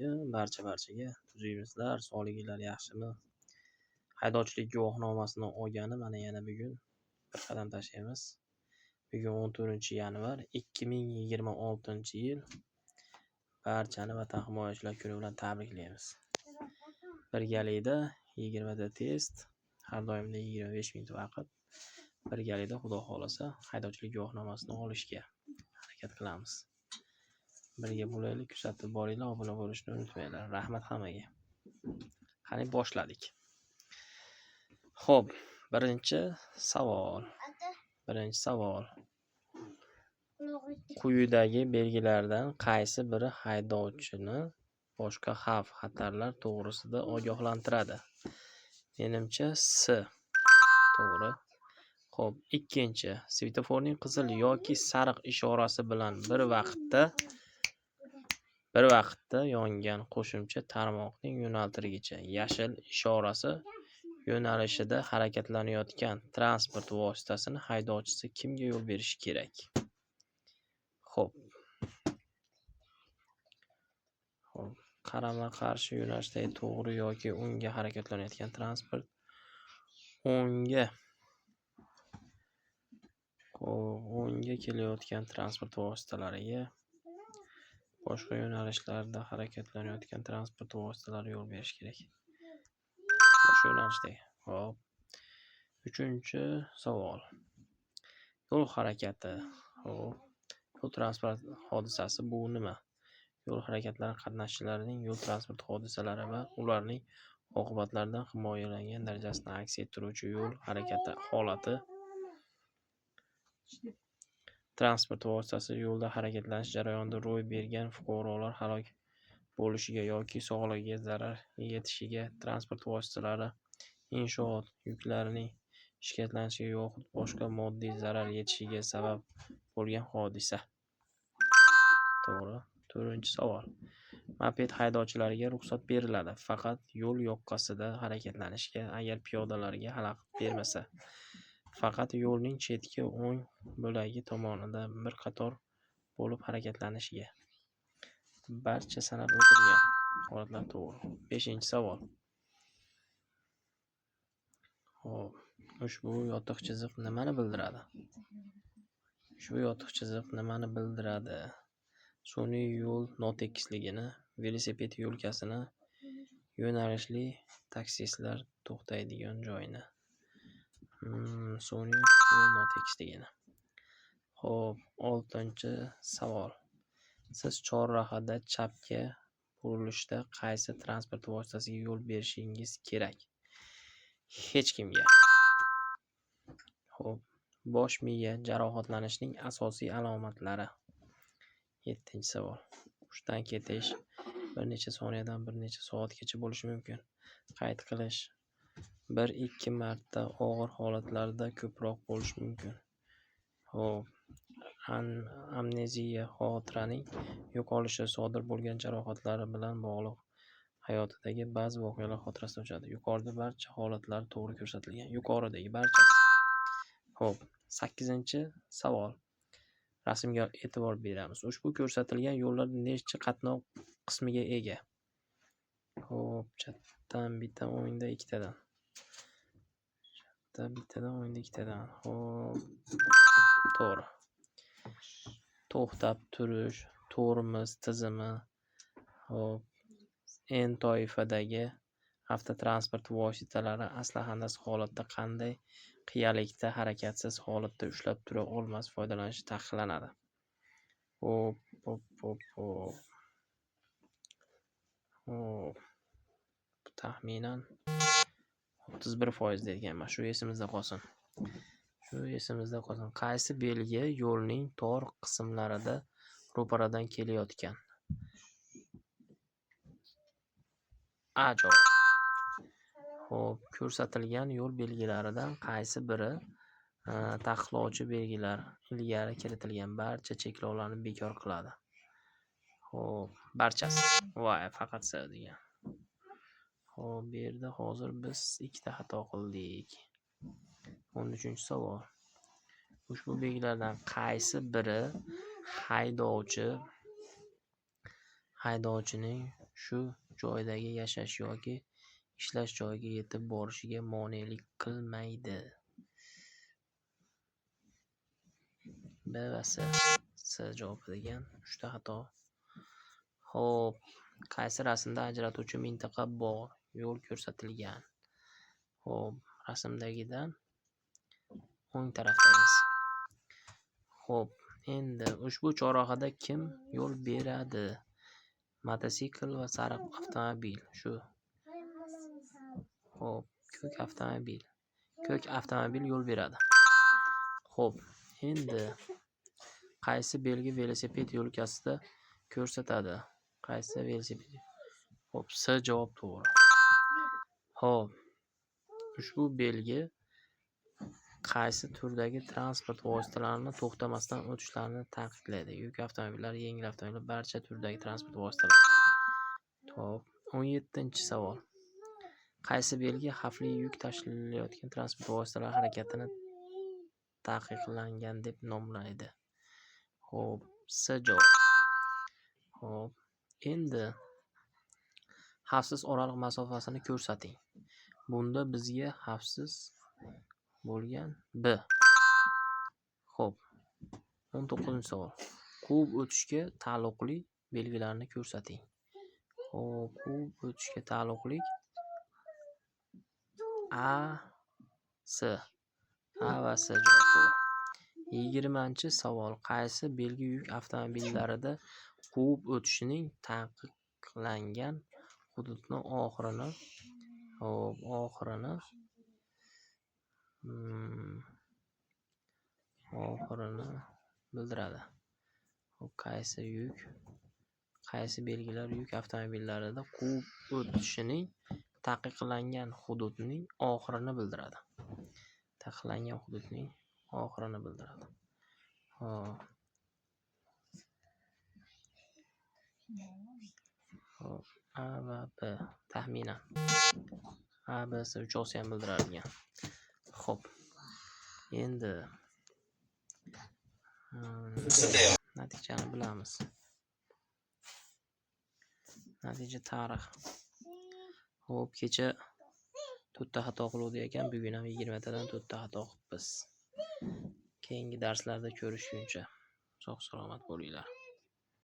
Assalomu alaykum barchaga. Tuzuymizlar, sog'liginglar yaxshimi? Haydovchilik guvohnomasini olgani mana yana bugun bir qadam tashlaymiz. Bugun 14-yanvar 2026-yil. Barchani Vatan himoyachilar kuni bilan tabriklaymiz. Birgalikda 20 ta test, har doimgidek 25 minut vaqt. Birgalikda Xudo xolasa haydovchilik guvohnomasini olishga harakat qilamiz. Birga bo'laylik, kuzatib boringlar, obuna bo'lishni unutmanglar. Rahmat hammaga. Qani boshladik. Xo'p, birinchi savol. Quyidagi belgilardan qaysi biri haydovchini boshqa xavf-xatarlar to'g'risida ogohlantiradi? Menimcha S. To'g'ri. Xo'p, ikkinchi. Svetoforning qizil yoki sariq ishorasi bilan bir vaqtda yongan qo'shimcha tarmoqning yo'naltirgichi yashil ishorasi yo'nalishida harakatlanayotgan transport vositasini haydovchisi kimga yo'l berishi kerak? Xo'p. Qarama-qarshi yo'nalishdagi to'g'ri yoki o'ngga harakatlanayotgan transport o'ngga kelayotgan transport vositalariga boshqa yo'nalishlarda harakatlanayotgan transport vositalari yo'l berish kerak. Boshqa yo'nalishdagi. Xo'p. Uchinchi savol. Yo'l harakati. Xo'p. Yo'l transport hodisasi bu nima? Yo'l harakatlari qatnashchilarining yo'l transport hodisalari va ularning oqibatlaridan himoyalangan darajasini aks ettiruvchi yo'l harakati holati. Transport vositasi yo'lda harakatlanish jarayonida ro'y bergan fuqarolar halok bo'lishiga yoki sog'lig'iga zarar yetishiga, transport vositalari inshoot yuklarining shikastlanishiga yoxud boshqa moddiy zarar yetishiga sabab bo'lgan hodisa. To'g'ri. To'rtinchi savol. Moped haydovchilariga ruxsat beriladi, faqat yo'l yoqasida harakatlanishga, agar piyodalarga xalaqit bermasa. Faqat yo'lning chetki o'ng bo'lagi tomonida bir qator bo'lib harakatlanishiga. Barcha sanab o'tilgan holatlar to'g'ri. 5-savol. Xo'p, ushbu yotiq chiziq nimani bildiradi? Sun'iy yo'l notekisligini, velosiped yo'lkasini, yo'nalishli taksistlar to'xtaydigan joyni. Sun'iy yo'l notekisligini. Xo'p, 6-savol. Siz chorrahada chapga burilishda qaysi transport vositasiga yo'l berishingiz kerak? Hech kimga. Xo'p, bosh miya jarohatlanishining asosiy alomatlari. 7-savol. Hushdan ketish bir necha soniyadan bir necha soatgacha bo'lishi mumkin. Qayd qilish 1-2 marta, og'ir holatlarda ko'proq bo'lishi mumkin. Xo'p, amneziya xotiraning yo'qolishi sodir bo'lgan jarohatlari bilan bog'liq hayotidagi ba'zi voqealar xotirasidan o'chadi. Yuqorida barcha holatlar to'g'ri ko'rsatilgan. Yuqoridagi barchasi. Xo'p, 8-savol. Rasmga e'tibor beramiz. Ushbu ko'rsatilgan yo'llar nechta qatnov qismiga ega? Xo'p, chatdan bitta, o'ngda ikkitadan. Xo'p, to'g'ri. To'xtab turish, tormoz tizimi. Xo'p, N toifadagi avtotransport vositalari asli holatda qanday qiyalikda harakatsiz holatda ushlab tura olmas foydalanishi taqiqlanadi. Xo'p. Taxminan 31% deganman. Shu esimizda qolsin. Qaysi belgi yo'lning tor qismlarida ro'paradan kelayotgan? Ajoyib. Xo'p, ko'rsatilgan yo'l belgilaridan qaysi biri taqiqlovchi belgilar ilgari kiritilgan barcha cheklovlarni bekor qiladi? Xo'p, barchasi. Voy, faqat S degan. Xo'p, bu yerda hozir biz ikkita xato qildik. 13-savol. Ushbu belgilardan qaysi biri haydovchining shu joydagi yashash yoki ishlash joyiga yetib borishiga monelik qilmaydi. B va C. C javobi degan 3 ta xato. Xo'p, qaysi rasmda ajratuvchi mintaqa bor? Yo'l ko'rsatilgan. Xo'p, rasmdagidan o'ng tarafdagisi. Xo'p, endi ushbu chorrahada kim yo'l beradi? Mototsikl va sariq avtomobil. Shu. Xo'p, ko'k avtomobil. Ko'k avtomobil yo'l beradi. Xo'p, endi qaysi belgi velosiped yo'lkasida ko'rsatadi? Qaysi velosiped? Xo'p, C javob to'g'ri. Xo'p, ushbu belgi qaysi turdagi transport vositalarini to'xtamasdan o'tishlarini taqiqlaydi? Yuk avtomobillari, yengil avtomobillar, barcha turdagi transport vositalari. Xo'p, 17-savol. Qaysi belgi xavfli yuk tashilayotgan transport vositalari harakatini taqiqlangan deb nomlaydi? Xo'p, C javob. Xo'p, endi xavfsiz oraliq masofasini ko'rsating. Bunda bizga xavfsiz bo'lgan B. Xo'p, 19-savol. Quvib o'tishga taalluqli belgilarni ko'rsating. Xo'p, quvib o'tishga taalluqli A, C. A va C javob to'g'ri. 20-savol. Qaysi belgi yuk avtomobillarida quvib o'tishining taqiqlangan hududni oxirini bildiradi? Xo'p, qaysi belgilar yuk avtomobillarida quvib o'tishining taqiqlangan hududning oxirini bildiradi? Taqiqlangan hududning oxirini bildiradi. Xo'p, A va B. Taxminan A, B, C uchovsi ham bildiradigan. Xo'p, endi natijani bilamiz. Natija tarix. Xo'p, kecha 4 ta xato qiluvdik ekan, bugun ham 20 tadan 4 ta xato qilibmiz. Keyingi darslarda ko'rishguncha sog' salomat bo'linglar.